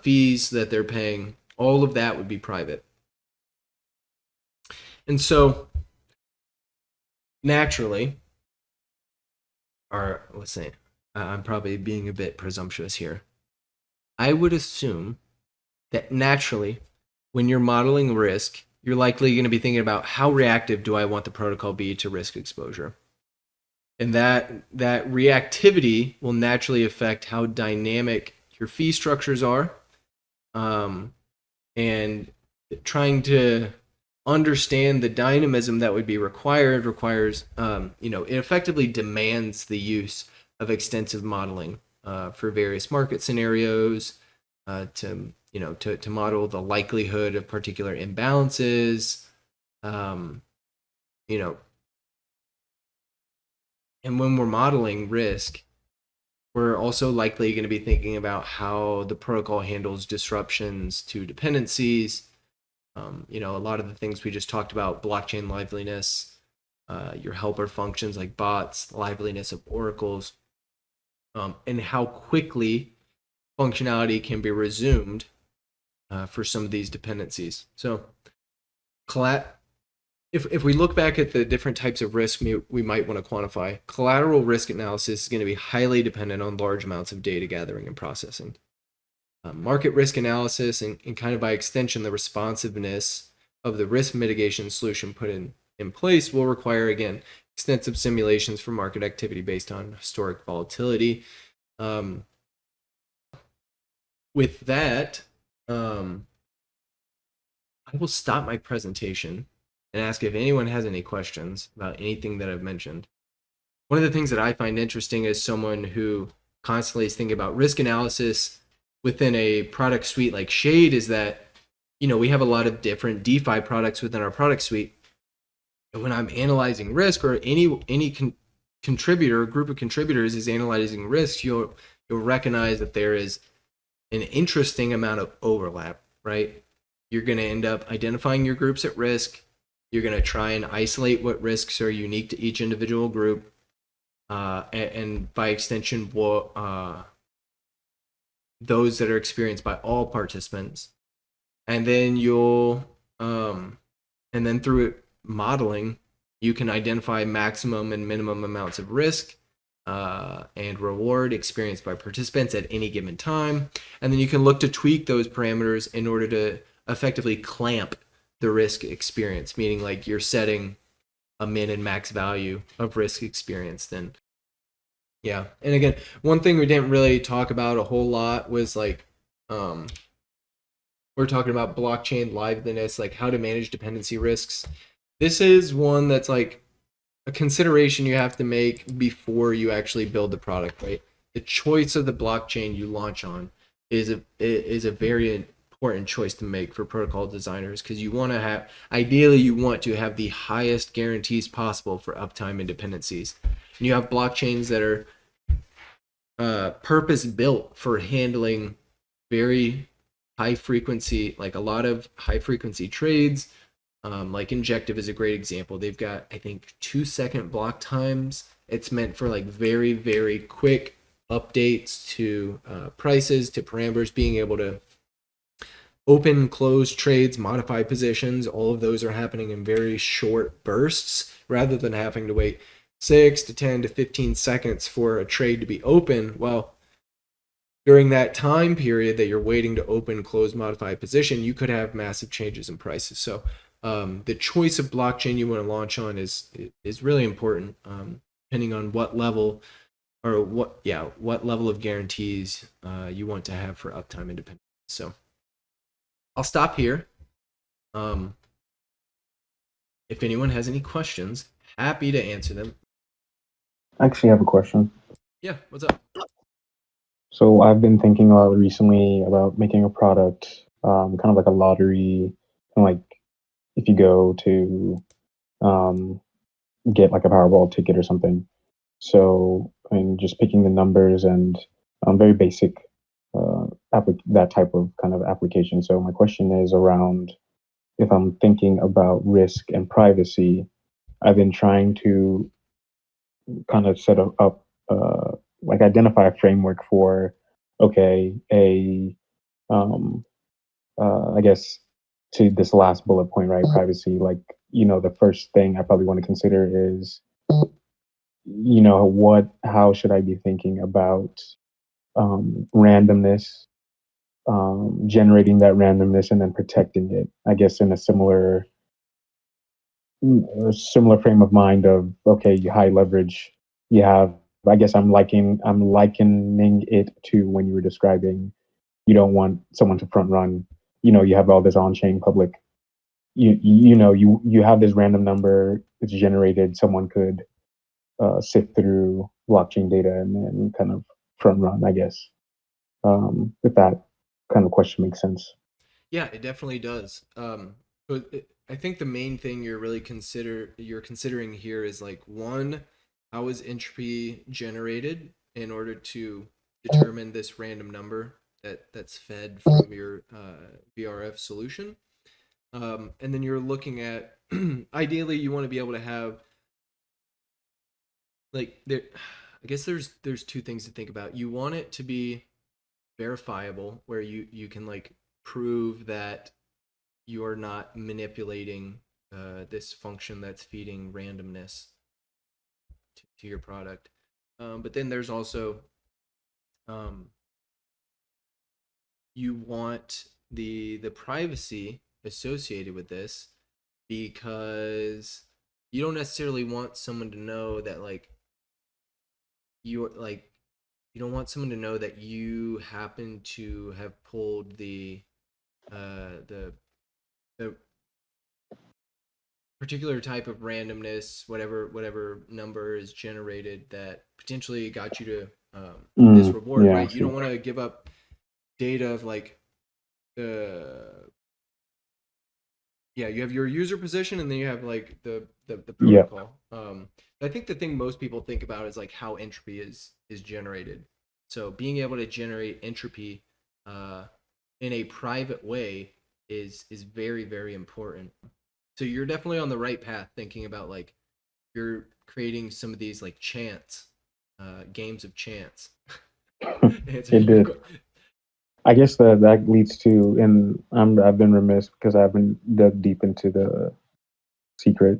fees that they're paying, all of that would be private. And so naturally, or let's say, I'm probably being a bit presumptuous here, I would assume that naturally, when you're modeling risk, you're likely going to be thinking about how reactive do I want the protocol be to risk exposure? And that reactivity will naturally affect how dynamic your fee structures are, and trying to understand the dynamism that would be requires it effectively demands the use of extensive modeling for various market scenarios, to model the likelihood of particular imbalances, and when we're modeling risk, we're also likely going to be thinking about how the protocol handles disruptions to dependencies. A lot of the things we just talked about, blockchain liveliness, your helper functions like bots, liveliness of oracles, and how quickly functionality can be resumed for some of these dependencies. So if we look back at the different types of risk we might want to quantify, collateral risk analysis is going to be highly dependent on large amounts of data gathering and processing. Market risk analysis and kind of by extension the responsiveness of the risk mitigation solution put in place will require, again, extensive simulations for market activity based on historic volatility. With that, I will stop my presentation and ask if anyone has any questions about anything that I've mentioned. One of the things that I find interesting as someone who constantly is thinking about risk analysis within a product suite like Shade is that, we have a lot of different DeFi products within our product suite. And when I'm analyzing risk, or any contributor, group of contributors is analyzing risk, you'll recognize that there is an interesting amount of overlap, right? You're going to end up identifying your groups at risk. You're going to try and isolate what risks are unique to each individual group. And by extension, those that are experienced by all participants. And then and then through modeling, you can identify maximum and minimum amounts of risk and reward experienced by participants at any given time. And then you can look to tweak those parameters in order to effectively clamp the risk experience, meaning like you're setting a min and max value of risk experience. Then, yeah. And again, one thing we didn't really talk about a whole lot was like, we're talking about blockchain liveliness, like how to manage dependency risks. This is one that's like a consideration you have to make before you actually build the product, right? The choice of the blockchain you launch on is a very important choice to make for protocol designers, because you want to have, ideally you want to have the highest guarantees possible for uptime and dependencies. And you have blockchains that are purpose built for handling very high frequency, like a lot of high frequency trades. Like Injective is a great example. They've got, I think, 2-second block times. It's meant for like very, very quick updates to prices, to parameters, being able to open, close trades, modify positions. All of those are happening in very short bursts rather than having to wait 6 to 10 to 15 seconds for a trade to be open. Well, during that time period that you're waiting to open, close, modify a position, you could have massive changes in prices. So the choice of blockchain you want to launch on is really important, depending on what level of guarantees you want to have for uptime independence. So I'll stop here. If anyone has any questions, happy to answer them. I actually have a question. Yeah, what's up? So I've been thinking a lot recently about making a product, kind of like a lottery, kind of like if you go to get like a Powerball ticket or something. So I mean, just picking the numbers and very basic that type of kind of application. So my question is around if I'm thinking about risk and privacy. I've been trying to kind of set up like identify a framework for okay um I guess to this last bullet point, right? Privacy. Like, the first thing I probably want to consider is, how should I be thinking about randomness, generating that randomness and then protecting it. I guess in a similar frame of mind of okay, you high leverage, you have. I guess I'm likening it to when you were describing you don't want someone to front run. You have all this on chain public. You have this random number. It's generated. Someone could sift through blockchain data and then kind of front run. I guess if that kind of question makes sense. Yeah, it definitely does. I think the main thing you're considering here is like, one, how is entropy generated in order to determine this random number that's fed from your VRF solution, and then you're looking at ideally you want to be able to have like there. I guess there's two things to think about. You want it to be verifiable, where you can like prove that you're not manipulating this function that's feeding randomness to your product. But then there's also um, you want the privacy associated with this, because you don't necessarily want someone to know that like you like you don't want someone to know that you happen to have pulled uh the the particular type of randomness, whatever number is generated that potentially got you to this reward, Yeah, I right? You see. don't want to give up data of like the yeah, you have your user position and then you have like the Yep. protocol. I think the thing most people think about is like how entropy is generated. So being able to generate entropy uh, in a private way is very important. So you're definitely on the right path thinking about like you're creating some of these like chance games of chance. It did. I guess that leads to, and I've been remiss because I haven't dug deep into the secret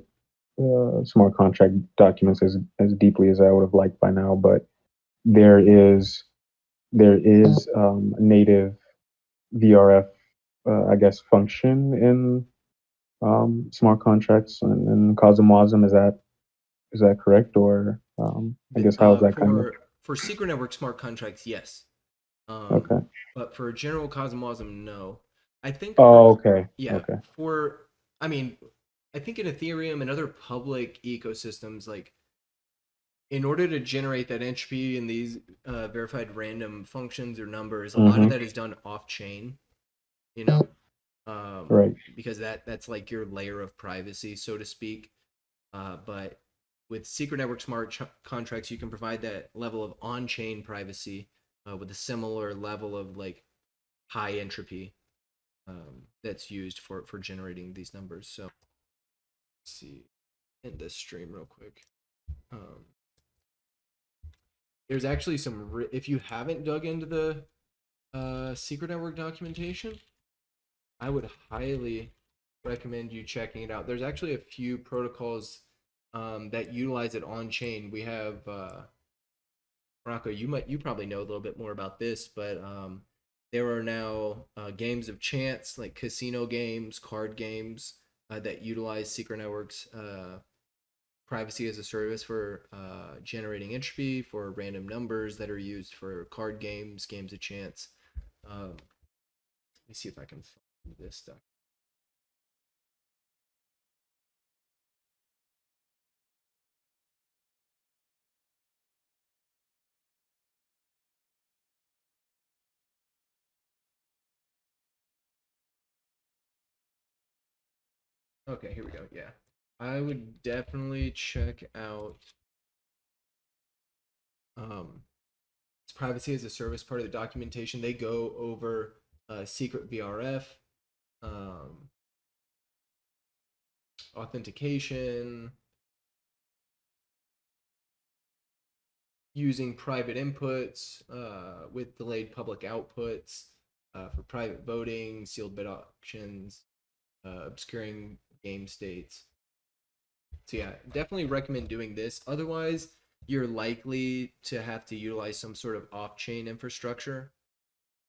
smart contract documents as deeply as I would have liked by now. But there is native VRF, I guess, function in smart contracts and Cosmosm. Is that correct, or I guess how is that kind of For secret network smart contracts, yes. okay? But for general Cosmosm, no. I think for Oh, okay, yeah, okay. for I mean, I think in Ethereum and other public ecosystems, like in order to generate that entropy in these verified random functions or numbers, a lot of Mm-hmm. that is done off chain, you know, Right. because that's like your layer of privacy, so to speak. But with secret network smart contracts, you can provide that level of on-chain privacy with a similar level of like high entropy that's used for generating these numbers. So let's see, end this stream real quick. Um, there's actually some. If you haven't dug into the secret network documentation, I would highly recommend you checking it out. There's actually a few protocols that utilize it on chain. We have Rocco. You probably know a little bit more about this, but there are now games of chance like casino games, card games that utilize secret networks. Privacy as a service for generating entropy for random numbers that are used for card games, games of chance. Let me see if I can find this stuff. Okay, here we go. Yeah. I would definitely check out um, it's privacy as a service part of the documentation. They go over secret VRF, um, authentication, using private inputs with delayed public outputs for private voting, sealed bid auctions, obscuring game states. So yeah, definitely recommend doing this. Otherwise, you're likely to have to utilize some sort of off-chain infrastructure